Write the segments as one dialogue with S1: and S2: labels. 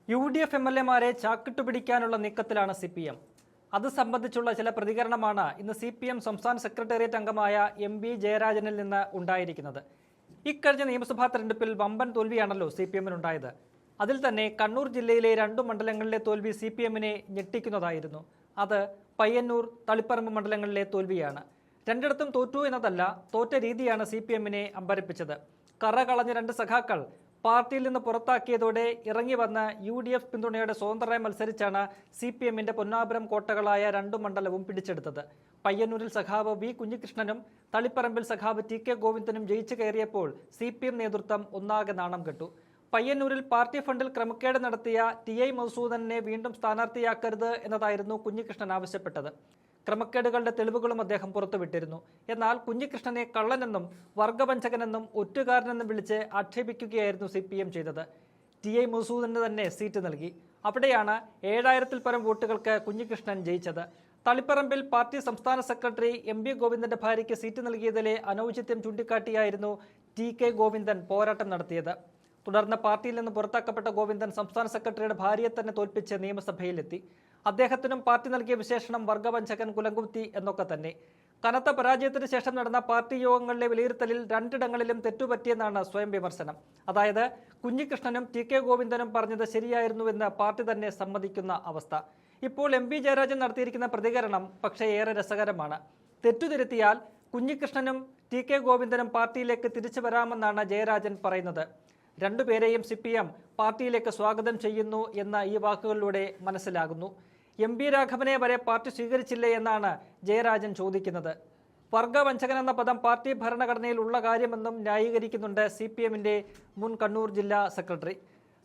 S1: UDF MLA-മാരെ ചാക്കിട്ടുപിടിക്കാനുള്ള നീക്കത്തിലാണ് CPM. അത് സംബന്ധിച്ചുള്ള ചില പ്രതികരണമാണ് ഇന്ന് CPM സംസ്ഥാന സെക്രട്ടേറിയറ്റ് അംഗമായ MB ജയരാജനിൽ നിന്ന് ഉണ്ടായിരിക്കുന്നത്. ഇക്കഴിഞ്ഞ നിയമസഭാ തെരഞ്ഞെടുപ്പിൽ വമ്പൻ തോൽവിയാണല്ലോ CPM-നുണ്ടായത്. അതിൽ തന്നെ കണ്ണൂർ ജില്ലയിലെ 2 മണ്ഡലങ്ങളിലെ തോൽവി CPM-നെ ഞെട്ടിക്കുന്നതായിരുന്നു. അത് പയ്യന്നൂർ, തളിപ്പറമ്പ് മണ്ഡലങ്ങളിലെ തോൽവിയാണ്. രണ്ടിടത്തും തോറ്റു എന്നതല്ല, തോറ്റ രീതിയാണ് CPM-നെ അമ്പരപ്പിച്ചത്. കറ കളഞ്ഞ 2 സഖാക്കൾ പാർട്ടിയിൽ നിന്ന് പുറത്താക്കിയതോടെ ഇറങ്ങി വന്ന UDF പിന്തുണയോടെ സ്വതന്ത്രമായി മത്സരിച്ചാണ് CPM-ന്റെ പൊന്നാപുരം കോട്ടകളായ 2 മണ്ഡലവും പിടിച്ചെടുത്തത്. പയ്യന്നൂരിൽ സഖാവ് V കുഞ്ഞികൃഷ്ണനും തളിപ്പറമ്പിൽ സഖാവ് TK ഗോവിന്ദനും ജയിച്ചു കയറിയപ്പോൾ CPM നേതൃത്വം ഒന്നാകെ നാണം കെട്ടു. പയ്യന്നൂരിൽ പാർട്ടി ഫണ്ടിൽ ക്രമക്കേട് നടത്തിയ TI മധുസൂദനനെ വീണ്ടും സ്ഥാനാർത്ഥിയാക്കരുത് എന്നതായിരുന്നു കുഞ്ഞികൃഷ്ണൻ ആവശ്യപ്പെട്ടത്. ക്രമക്കേടുകളുടെ തെളിവുകളും അദ്ദേഹം പുറത്തുവിട്ടിരുന്നു. എന്നാൽ കുഞ്ഞികൃഷ്ണനെ കള്ളനെന്നും വർഗവഞ്ചകനെന്നും ഒറ്റുകാരനെന്നും വിളിച്ച് ആക്ഷേപിക്കുകയായിരുന്നു CPM ചെയ്തത്. TI മധുസൂദനന് തന്നെ സീറ്റ് നൽകി. അവിടെയാണ് 7000-ൽ പരം വോട്ടുകൾക്ക് കുഞ്ഞികൃഷ്ണൻ ജയിച്ചത്. തളിപ്പറമ്പിൽ പാർട്ടി സംസ്ഥാന സെക്രട്ടറി MB ഗോവിന്ദന്റെ ഭാര്യയ്ക്ക് സീറ്റ് നൽകിയതിലെ അനൗചിത്യം ചൂണ്ടിക്കാട്ടിയായിരുന്നു TK ഗോവിന്ദൻ പോരാട്ടം നടത്തിയത്. തുടർന്ന് പാർട്ടിയിൽ നിന്ന് പുറത്താക്കപ്പെട്ട ഗോവിന്ദൻ സംസ്ഥാന സെക്രട്ടറിയുടെ ഭാര്യയെ തന്നെ തോൽപ്പിച്ച് നിയമസഭയിലെത്തി. അദ്ദേഹത്തിനും പാർട്ടി നൽകിയ വിശേഷണം വർഗവഞ്ചകൻ, കുലംകുത്തി എന്നൊക്കെ തന്നെ. കനത്ത പരാജയത്തിന് ശേഷം നടന്ന പാർട്ടി യോഗങ്ങളിലെ വിലയിരുത്തലിൽ 2ഇടങ്ങളിലും തെറ്റുപറ്റിയെന്നാണ് സ്വയം വിമർശനം. അതായത് കുഞ്ഞികൃഷ്ണനും TK ഗോവിന്ദനും പറഞ്ഞത് ശരിയായിരുന്നുവെന്ന് പാർട്ടി തന്നെ സമ്മതിക്കുന്ന അവസ്ഥ. ഇപ്പോൾ MB ജയരാജൻ നടത്തിയിരിക്കുന്ന പ്രതികരണം പക്ഷേ ഏറെ രസകരമാണ്. തെറ്റുതിരുത്തിയാൽ കുഞ്ഞികൃഷ്ണനും TK ഗോവിന്ദനും പാർട്ടിയിലേക്ക് തിരിച്ചു വരാമെന്നാണ് ജയരാജൻ പറയുന്നത്. 2 പേരെയും CPM പാർട്ടിയിലേക്ക് സ്വാഗതം ചെയ്യുന്നു എന്ന ഈ വാക്കുകളിലൂടെ മനസ്സിലാകുന്നു. MB രാഘവനെ വരെ പാർട്ടി സ്വീകരിച്ചില്ലേ എന്നാണ് ജയരാജൻ ചോദിക്കുന്നത്. വർഗവഞ്ചകൻ എന്ന പദം പാർട്ടി ഭരണഘടനയിൽ ഉള്ള കാര്യമെന്നും ന്യായീകരിക്കുന്നുണ്ട് CPM-ന്റെ മുൻ കണ്ണൂർ ജില്ലാ സെക്രട്ടറി.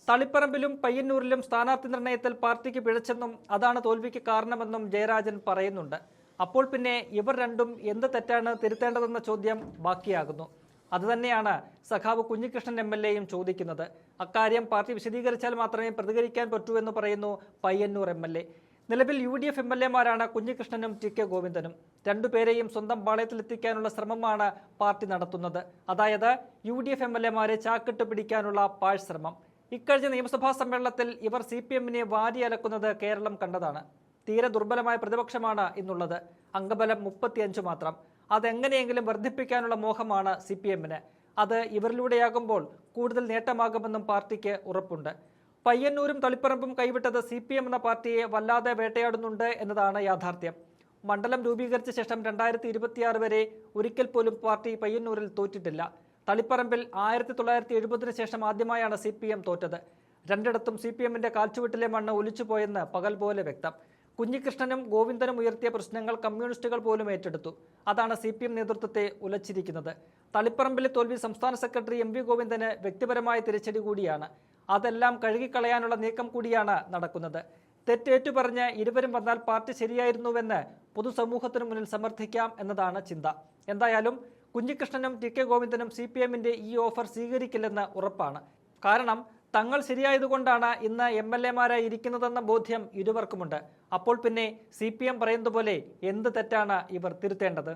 S1: തളിപ്പറമ്പിലും പയ്യന്നൂരിലും സ്ഥാനാർത്ഥി നിർണയത്തിൽ പാർട്ടിക്ക് പിഴച്ചെന്നും അതാണ് തോൽവിക്ക് കാരണമെന്നും ജയരാജൻ പറയുന്നുണ്ട്. അപ്പോൾ പിന്നെ ഇവർ രണ്ടും എന്ത് തെറ്റാണ് തിരുത്തേണ്ടതെന്ന ചോദ്യം ബാക്കിയാകുന്നു. അതുതന്നെയാണ് സഖാവ് കുഞ്ഞികൃഷ്ണൻ MLA-യും ചോദിക്കുന്നത്. അക്കാര്യം പാർട്ടി വിശദീകരിച്ചാൽ മാത്രമേ പ്രതികരിക്കാൻ പറ്റൂ എന്ന് പറയുന്നു പയ്യന്നൂർ MLA. നിലവിൽ UDF MLA-മാരാണ് കുഞ്ഞികൃഷ്ണനും TK ഗോവിന്ദനും. 2 പേരെയും സ്വന്തം പാളയത്തിലെത്തിക്കാനുള്ള ശ്രമമാണ് പാർട്ടി നടത്തുന്നത്. അതായത് UDF MLA-മാരെ ചാക്കിട്ട് പിടിക്കാനുള്ള പാഴ്ശ്രമം. ഇക്കഴിഞ്ഞ നിയമസഭാ സമ്മേളനത്തിൽ ഇവർ CPM-നെ വാരിയലക്കുന്നത് കേരളം കണ്ടതാണ്. തീരെ ദുർബലമായ പ്രതിപക്ഷമാണ് ഇന്നുള്ളത്. അംഗബലം 35 മാത്രം. അതെങ്ങനെയെങ്കിലും വർദ്ധിപ്പിക്കാനുള്ള മോഹമാണ് CPM-ന്. അത് ഇവരിലൂടെയാകുമ്പോൾ കൂടുതൽ നേട്ടമാകുമെന്നും പാർട്ടിക്ക് ഉറപ്പുണ്ട്. പയ്യന്നൂരും തളിപ്പറമ്പും കൈവിട്ടത് CPM എന്ന പാർട്ടിയെ വല്ലാതെ വേട്ടയാടുന്നുണ്ട് എന്നതാണ് യാഥാർത്ഥ്യം. മണ്ഡലം രൂപീകരിച്ച ശേഷം 2026 വരെ ഒരിക്കൽ പോലും പാർട്ടി പയ്യന്നൂരിൽ തോറ്റിട്ടില്ല. തളിപ്പറമ്പിൽ 1970-ന് ശേഷം ആദ്യമായാണ് CPM തോറ്റത്. 2ഇടത്തും CPM-ന്റെ കാൽച്ചുവട്ടിലെ മണ്ണ് ഒലിച്ചുപോയെന്ന് പകൽ പോലെ വ്യക്തം. കുഞ്ഞികൃഷ്ണനും ഗോവിന്ദനും ഉയർത്തിയ പ്രശ്നങ്ങൾ കമ്മ്യൂണിസ്റ്റുകൾ പോലും ഏറ്റെടുത്തു. അതാണ് CPM നേതൃത്വത്തെ ഉലച്ചിരിക്കുന്നത്. തളിപ്പറമ്പിലെ തോൽവി സംസ്ഥാന സെക്രട്ടറി MV ഗോവിന്ദന് വ്യക്തിപരമായ തിരിച്ചടി കൂടിയാണ്. അതെല്ലാം കഴുകിക്കളയാനുള്ള നീക്കം കൂടിയാണ് നടക്കുന്നത്. തെറ്റേറ്റു പറഞ്ഞ് ഇരുവരും വന്നാൽ പാർട്ടി ശരിയായിരുന്നുവെന്ന് പൊതുസമൂഹത്തിനു മുന്നിൽ സമർത്ഥിക്കാം എന്നതാണ് ചിന്ത. എന്തായാലും കുഞ്ഞികൃഷ്ണനും TK ഗോവിന്ദനും CPM-ന്റെ ഈ ഓഫർ സ്വീകരിക്കില്ലെന്ന് ഉറപ്പാണ്. കാരണം തങ്ങൾ ശരിയായതുകൊണ്ടാണ് ഇന്ന് MLA-മാരായി ഇരിക്കുന്നതെന്ന ബോധ്യം ഇരുവർക്കുമുണ്ട്. അപ്പോൾ പിന്നെ CPM പറയുന്നതുപോലെ എന്ത് തെറ്റാണ് ഇവർ തിരുത്തേണ്ടത്?